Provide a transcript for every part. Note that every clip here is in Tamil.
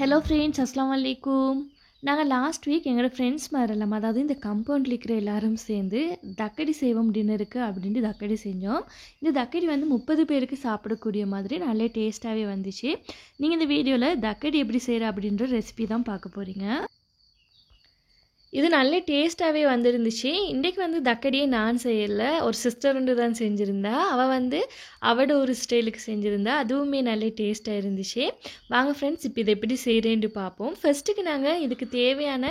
ஹலோ ஃப்ரெண்ட்ஸ், அஸ்ஸலாமு அலைக்கும். நாங்கள் லாஸ்ட் வீக் எங்களோட ஃப்ரெண்ட்ஸ் மாதிரிலாம், அதாவது இந்த கம்பவுண்டில் இருக்கிற எல்லாரும் சேர்ந்து தக்கடி செய்வோம் டின்னருக்கு அப்படின்ட்டு தக்கடி செஞ்சோம். இந்த தக்கடி வந்து 30 பேருக்கு சாப்பிடக்கூடிய மாதிரி நல்ல டேஸ்ட்டாகவே வந்துச்சு. நீங்கள் இந்த வீடியோவில் தக்கடி எப்படி செய்கிற அப்படின்ற ரெசிபி தான் பார்க்க போகிறீங்க. இது நல்ல டேஸ்ட்டாகவே வந்துருந்துச்சு. இன்றைக்கி வந்து தக்கடியே நான் செய்யலை, ஒரு சிஸ்டருண்டு தான் செஞ்சுருந்தா. அவள் வந்து அவட ஒரு ஸ்டைலுக்கு செஞ்சுருந்தா, அதுவுமே நல்ல டேஸ்ட்டாக இருந்துச்சு. வாங்க ஃப்ரெண்ட்ஸ், இப்போ இதை எப்படி செய்கிறேன்ட்டு பார்ப்போம். ஃபஸ்ட்டுக்கு நாங்கள் இதுக்கு தேவையான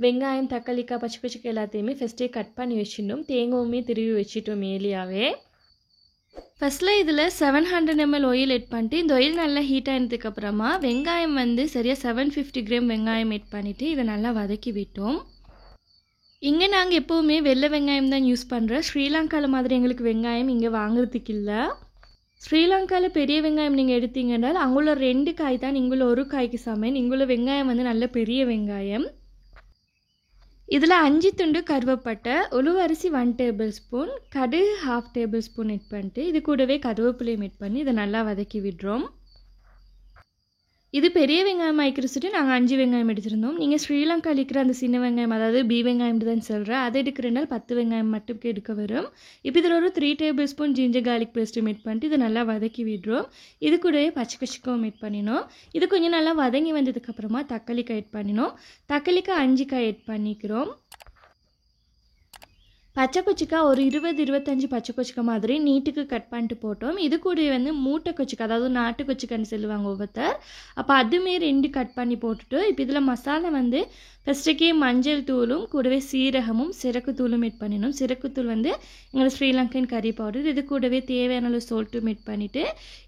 வெங்காயம், தக்காளிக்காய், பச்சை பச்சைக்காய் எல்லாத்தையுமே ஃபஸ்ட்டே கட் பண்ணி வச்சிடணும். தேங்காயுமே திருவி வச்சிட்டோம் மேலியாவே. ஃபஸ்ட்டில் இதில் 700 ml ஆயில் எட் பண்ணிட்டு, இந்த ஆயில் நல்லா ஹீட் ஆனதுக்கப்புறமா வெங்காயம் வந்து சரியாக 750 கிராம் வெங்காயம் எட் பண்ணிவிட்டு இதை நல்லா வதக்கி விட்டோம். இங்கே நாங்கள் எப்போவுமே வெள்ளை வெங்காயம் தான் யூஸ் பண்ணுறோம். ஸ்ரீலங்காவில் மாதிரி எங்களுக்கு வெங்காயம் இங்கே வாங்குறதுக்கு இல்லை. ஸ்ரீலங்காவில் பெரிய வெங்காயம் நீங்கள் எடுத்தீங்கன்னால் அங்குள்ள 2 காய் தான் இங்குள்ள ஒரு காய்க்கு சமையல். இங்குள்ள வெங்காயம் வந்து நல்ல பெரிய வெங்காயம். இதில் 5 துண்டு கருவேப்பட்டை, உளுவரிசி 1 டேபிள் ஸ்பூன், கடுகு 1/2 டேபிள் ஸ்பூன் எட் பண்ணிட்டு இது கூடவே கருவேப்பிலையும் எட் பண்ணி இதை நல்லா வதக்கி விடுறோம். இது பெரிய வெங்காயம் ஆயிக்கிறச்சுட்டு நாங்கள் 5 வெங்காயம் எடுத்திருந்தோம். நீங்கள் ஸ்ரீலங்காவில் இருக்கிற அந்த சின்ன வெங்காயம், அதாவது பி வெங்காயம் தான் சொல்கிறேன், அதை எடுக்கிறனால 10 வெங்காயம் மட்டும் எடுக்க வரும். இப்போ இதில் ஒரு 3 tablespoon ginger garlic paste மேட் பண்ணிட்டு இதை நல்லா வதக்கி விடுறோம். இது கூடவே பச்சை பச்சைக்காய் மேட் பண்ணினோம். இது கொஞ்சம் நல்லா வதங்கி வந்ததுக்கப்புறமா தக்காளிக்காய் எட் பண்ணினோம். தக்காளிக்காய் 5 காய் எட் பண்ணிக்கிறோம். பச்சை கொச்சிக்காய் ஒரு 20-25 பச்சை கொச்சிக்காய் மாதிரி நீட்டுக்கு கட் பண்ணிட்டு போட்டோம். இது கூட வந்து மூட்டை கொச்சிக்காய், அதாவது நாட்டு கொச்சிக்காய்னு சொல்லுவாங்க ஒவ்வொருத்தர், அப்போ அதுவுமே 2 கட் பண்ணி போட்டுட்டு இப்போ இதில் மசாலா வந்து ஃபஸ்ட்டுக்கே மஞ்சள் தூளும் கூடவே சீரகமும் சிரக்குத்தூளும் மேட் பண்ணிடணும். சிரக்குத்தூள் வந்து எங்களுக்கு ஸ்ரீலங்கன் கறி பவுடர். இது கூடவே தேவையான அளவு சால்ட்டும் மேட் பண்ணிவிட்டு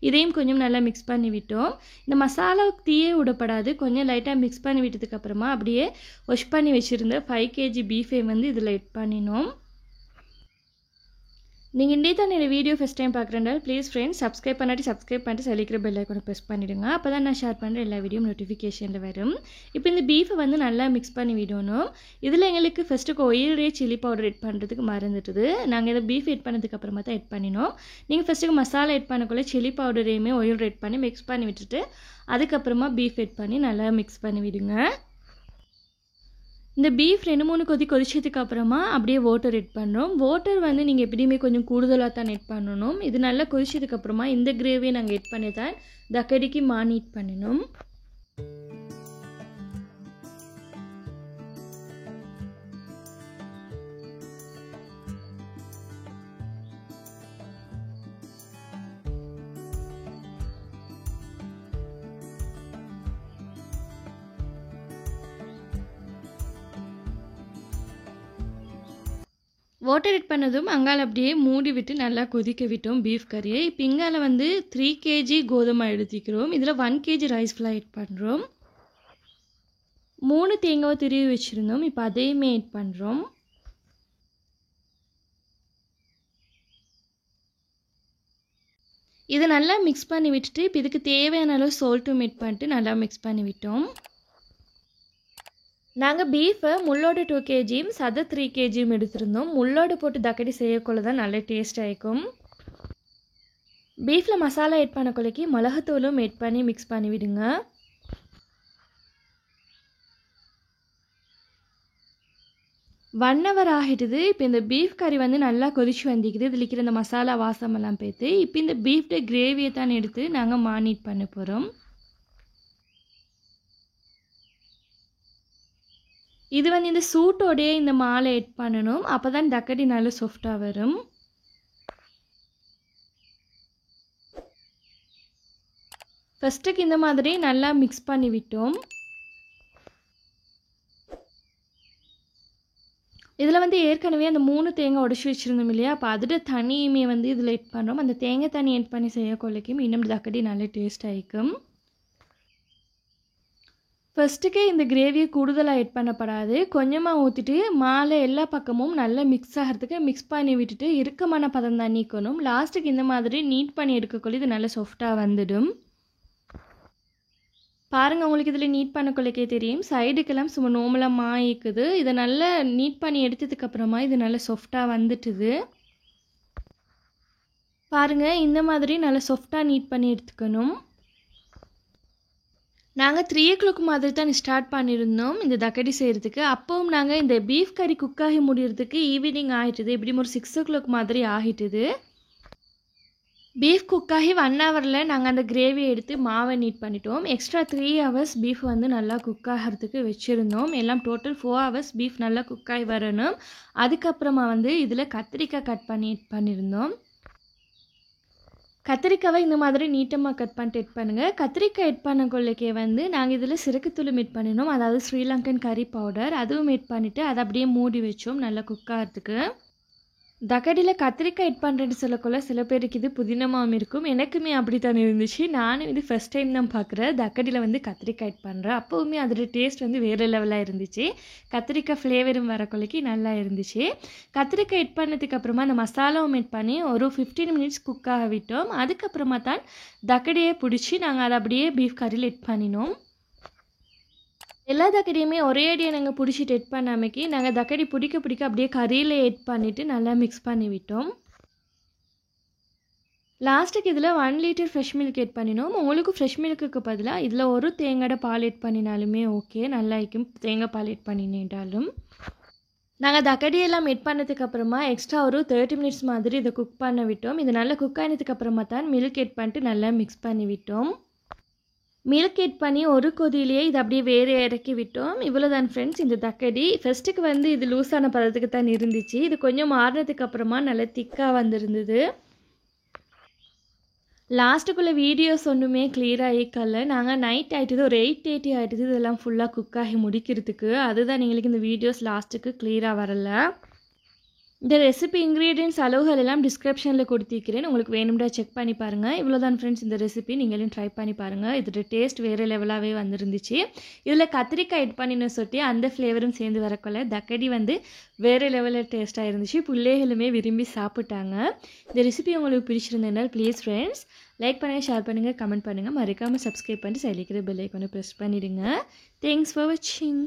இதையும் கொஞ்சம் நல்லா மிக்ஸ் பண்ணி விட்டோம். இந்த மசாலாவுக்கு தீயே விடப்படாது, கொஞ்சம் லைட்டாக மிக்ஸ் பண்ணி விட்டதுக்கப்புறமா அப்படியே வாஷ் பண்ணி வச்சுருந்த 5 kg பீஃபை வந்து இதில் எட் பண்ணினோம். நீங்கள் இன்றைய தான் என்னோடய வீடியோ ஃபஸ்ட் டைம் பார்க்குறேன்டால் ப்ளீஸ் ஃப்ரெண்ட்ஸ் சப்ஸ்கிரைப் பண்ணிட்டு சலிக்கிற பெல் ஐக்கானை ப்ரெஸ் பண்ணிவிடுங்க. அப்போ தான் நான் ஷேர் பண்ணுற எல்லா வீடியோ நோட்டிஃபிகேஷனில் வரும். இப்போ இந்த பீஃபை வந்து நல்லா மிக்ஸ் பண்ணி விடணும். இதில் எங்களுக்கு ஃபஸ்ட்டுக்கு ஒயிலே சில்லி பவுடர் எட் பண்ணுறதுக்கு மறந்துட்டுது. நாங்கள் இதை பீஃப் எட் பண்ணதுக்கப்புறமா தான் எட் பண்ணினோம். நீங்கள் ஃபஸ்ட்டுக்கு மசாலா எட் பண்ணக்குள்ளே சில்லி பவுடரையுமே ஒயில் எட் பண்ணி மிக்ஸ் பண்ணி விட்டுட்டு அதுக்கப்புறமா பீஃப் எட் பண்ணி நல்லா மிக்ஸ் பண்ணி விடுங்க. இந்த பீஃப் 2-3 கொதிச்சதுக்கு அப்புறமா அப்படியே வாட்டர் எட் பண்ணுறோம். வாட்டர் வந்து நீங்கள் எப்படியுமே கொஞ்சம் கூடுதலாக தான் எட் பண்ணணும். இது நல்லா கொதிச்சதுக்கப்புறமா இந்த கிரேவியை நாங்கள் எட் பண்ணி தான் தக்கடிக்கு மானிட் பண்ணணும். வாட்டர் எட் பண்ணதும் அங்கால அப்படியே மூடி விட்டு நல்லா கொதிக்க விட்டோம் பீஃப் கறியை. இப்போ இங்கால வந்து 3 kg கோதுமை எடுத்துக்கிறோம். இதில் 1 kg ரைஸ் ஃப்ளார் எட் பண்ணுறோம். 3 தேங்காவை திருவி வச்சுருந்தோம். இப்போ அதையுமே எட் பண்ணுறோம். இதை நல்லா மிக்ஸ் பண்ணி விட்டுட்டு இப்போ இதுக்கு தேவையான அளவு சால்ட்டும் எட் பண்ணிட்டு நல்லா மிக்ஸ் பண்ணி விட்டோம். நாங்கள் பீஃபை முள்ளோட 2 kg சதை 3 kg எடுத்திருந்தோம். முள்ளோடு போட்டு தக்கடி செய்யக்குள்ள தான் நல்ல டேஸ்ட் ஆகிக்கும். பீஃபில் மசாலா எட் பண்ணக்குள்ளைக்கு மிளகுத்தூளும் எட் பண்ணி மிக்ஸ் பண்ணி விடுங்க. ஒன் ஹவர் ஆகிடுது. இப்போ இந்த பீஃப் கறி வந்து நல்லா கொதிச்சு வந்துக்குது. இதில் இருக்கிற இந்த மசாலா வாசமெல்லாம் பேத்து இப்போ இந்த பீஃப்ட கிரேவியை தான் எடுத்து நாங்கள் மானிட் பண்ண போகிறோம். இது வந்து இந்த சூட்டோடையே இந்த மாலை எட் பண்ணணும். அப்போ தான் தக்கடி நல்லா சாஃப்டாக வரும். ஃபஸ்ட்டுக்கு இந்த மாதிரி நல்லா மிக்ஸ் பண்ணி விட்டோம். இதில் வந்து ஏற்கனவே அந்த 3 தேங்காய் உடச்சி வச்சுருந்தோம் இல்லையா, அப்போ அதோட தண்ணியுமே வந்து இதில் எட் பண்ணுறோம். அந்த தேங்காய் தண்ணி எட் பண்ணி செய்ய கொள்ளைக்கும் இன்னும் தக்கடி நல்ல டேஸ்ட் ஆகிக்கும். ஃபஸ்ட்டுக்கே இந்த கிரேவியை கூடுதலாக எட் பண்ணப்படாது, கொஞ்சமாக ஊற்றிட்டு மாலை எல்லா பக்கமும் நல்லா மிக்ஸ் ஆகிறதுக்கு மிக்ஸ் பண்ணி விட்டுட்டு இறுக்கமான பதம் தான் நீக்கணும். லாஸ்ட்டுக்கு இந்த மாதிரி நீட் பண்ணி எடுக்கக்குள்ள இது நல்லா சாஃப்டாக வந்துடும். பாருங்கள், உங்களுக்கு இதில் நீட் பண்ணக்குள்ளக்கே தெரியும், சைடுக்கெல்லாம் சும்மா நோமலாக மாயிக்குது. இதை நல்லா நீட் பண்ணி எடுத்ததுக்கப்புறமா இது நல்லா சாஃப்டாக வந்துட்டுது. பாருங்கள், இந்த மாதிரி நல்லா சாஃப்டாக நீட் பண்ணி எடுத்துக்கணும். நாங்கள் 3 மாதிரி தான் ஸ்டார்ட் பண்ணியிருந்தோம் இந்த தக்கடி செய்கிறதுக்கு. அப்போவும் நாங்கள் இந்த பீஃப் கறி குக்காகி முடியறதுக்கு ஈவினிங் ஆகிட்டுது, எப்படியும் ஒரு 6 மாதிரி ஆகிட்டுது. பீஃப் குக்காகி 1 ஹவரில் நாங்கள் அந்த கிரேவியை எடுத்து மாவை நீட் பண்ணிட்டோம். எக்ஸ்ட்ரா 3 ஹவர்ஸ் பீஃப் வந்து நல்லா குக் ஆகிறதுக்கு வச்சுருந்தோம். எல்லாம் டோட்டல் 4 ஹவர்ஸ் பீஃப் நல்லா குக்காகி வரணும். அதுக்கப்புறமா வந்து இதில் கத்திரிக்காய் கட் பண்ணியிருந்தோம். கத்திரிக்காவை இந்த மாதிரி நீட்டமாக கட் பண்ணிட்டு எட் பண்ணுங்கள். கத்திரிக்காய் எட் பண்ணக்குள்ளக்கே வந்து நாங்கள் இதில் சிறுக்குத்தூள் மீட் பண்ணினோம், அதாவது ஸ்ரீலங்கன் கறி பவுடர். அதுவும் மீட் பண்ணிவிட்டு அதை அப்படியே மூடி வச்சோம் நல்லா குக் ஆகிறதுக்கு. தக்கடியில் கத்திரிக்காய் எட் பண்ணுறேன்னு சொல்லக்குள்ள சில பேருக்கு இது புதினமாகவும் இருக்கும். எனக்குமே அப்படி தான் இருந்துச்சு. நானும் இது ஃபஸ்ட் டைம் தான் பார்க்குறேன் தக்கடியில் வந்து கத்திரிக்காய் எட் பண்ணுறேன். அப்போவுமே அதோட டேஸ்ட் வந்து வேறு லெவலாக இருந்துச்சு. கத்திரிக்காய் ஃப்ளேவரும் வரக்குள்ளைக்கு நல்லா இருந்துச்சு. கத்திரிக்காய் எட் பண்ணதுக்கு அப்புறமா அந்த மசாலாவும் எட் பண்ணி ஒரு 15 மினிட்ஸ் குக்காக விட்டோம். அதுக்கப்புறமா தான் தக்கடியை பிடிச்சி நாங்கள் அதை அப்படியே பீஃப் கறியில் எட் பண்ணினோம். எல்லா தக்கடியுமே ஒரே அடியை நாங்கள் பிடிச்சிட்டு எட் பண்ணாமைக்கு நாங்கள் தக்கடி பிடிக்க அப்படியே கறியில் எட் பண்ணிவிட்டு நல்லா மிக்ஸ் பண்ணி விட்டோம். லாஸ்ட்டுக்கு இதில் 1 லிட்டர் ஃப்ரெஷ் மில்க் எட் பண்ணினோம். உங்களுக்கு ஃப்ரெஷ் மில்க்குக்கு பதிலாக இதில் ஒரு தேங்காய் பால் எட் பண்ணினாலுமே ஓகே, நல்லா இருக்கும் தேங்காய் பால் எட் பண்ணினாலும். நாங்கள் தக்கடியெல்லாம் எட் பண்ணதுக்கப்புறமா எக்ஸ்ட்ரா ஒரு 30 மினிட்ஸ் மாதிரி இதை குக் பண்ண விட்டோம். இது நல்லா குக் ஆனதுக்கப்புறமா தான் மில்க் எட் பண்ணிட்டு நல்லா மிக்ஸ் பண்ணி விட்டோம். மில்க் எட் பண்ணி ஒரு கொதியிலேயே இது அப்படியே வேறு இறக்கி விட்டோம். இவ்வளோ தான் ஃப்ரெண்ட்ஸ் இந்த தக்கடி. ஃபஸ்ட்டுக்கு வந்து இது லூஸான பதத்துக்கு தான் இருந்துச்சு. இது கொஞ்சம் மாறினதுக்கு அப்புறமா நல்லா திக்காக வந்திருந்தது. லாஸ்ட்டுக்குள்ளே வீடியோஸ் ஒன்றுமே கிளியராக ஈக்கல. நாங்கள் நைட் ஆகிட்டுது, ஒரு 8:30 ஆகிட்டுது இதெல்லாம் ஃபுல்லாக குக்காகி முடிக்கிறதுக்கு. அதுதான் எங்களுக்கு இந்த வீடியோஸ் லாஸ்ட்டுக்கு கிளியராக வரல. இந்த ரெசிபி இன்க்ரீடியன்ட்ஸ் அளவுகள் எல்லாம் டிஸ்கிரிப்ஷனில் கொடுத்திருக்கிறேன், உங்களுக்கு வேணும்டா செக் பண்ணி பாருங்கள். இவ்வளோ தான் ஃப்ரெண்ட்ஸ் இந்த ரெசிபி, நீங்களும் ட்ரை பண்ணி பாருங்கள். இதோட டேஸ்ட் வேறு லெவலாகவே வந்துருந்துச்சு. இதில் கத்திரிக்காய் எட் பண்ணின்னு சொல்லி அந்த ஃப்ளேவரும் சேர்ந்து வரக்குள்ள தக்கடி வந்து வேறு லெவலில் டேஸ்ட்டாக இருந்துச்சு. பிள்ளைகளுமே விரும்பி சாப்பிட்டாங்க. இந்த ரெசிபி உங்களுக்கு பிடிச்சிருந்ததுனால் ப்ளீஸ் ஃப்ரெண்ட்ஸ் லைக் பண்ணுங்கள், ஷேர் பண்ணுங்கள், கமெண்ட் பண்ணுங்கள். மறக்காமல் சப்ஸ்கிரைப் பண்ணிட்டு சைடில் இருக்கிற பெல் ஐக்கானை ப்ரெஸ் பண்ணிவிடுங்க. தேங்க்ஸ் ஃபார் வாட்சிங்.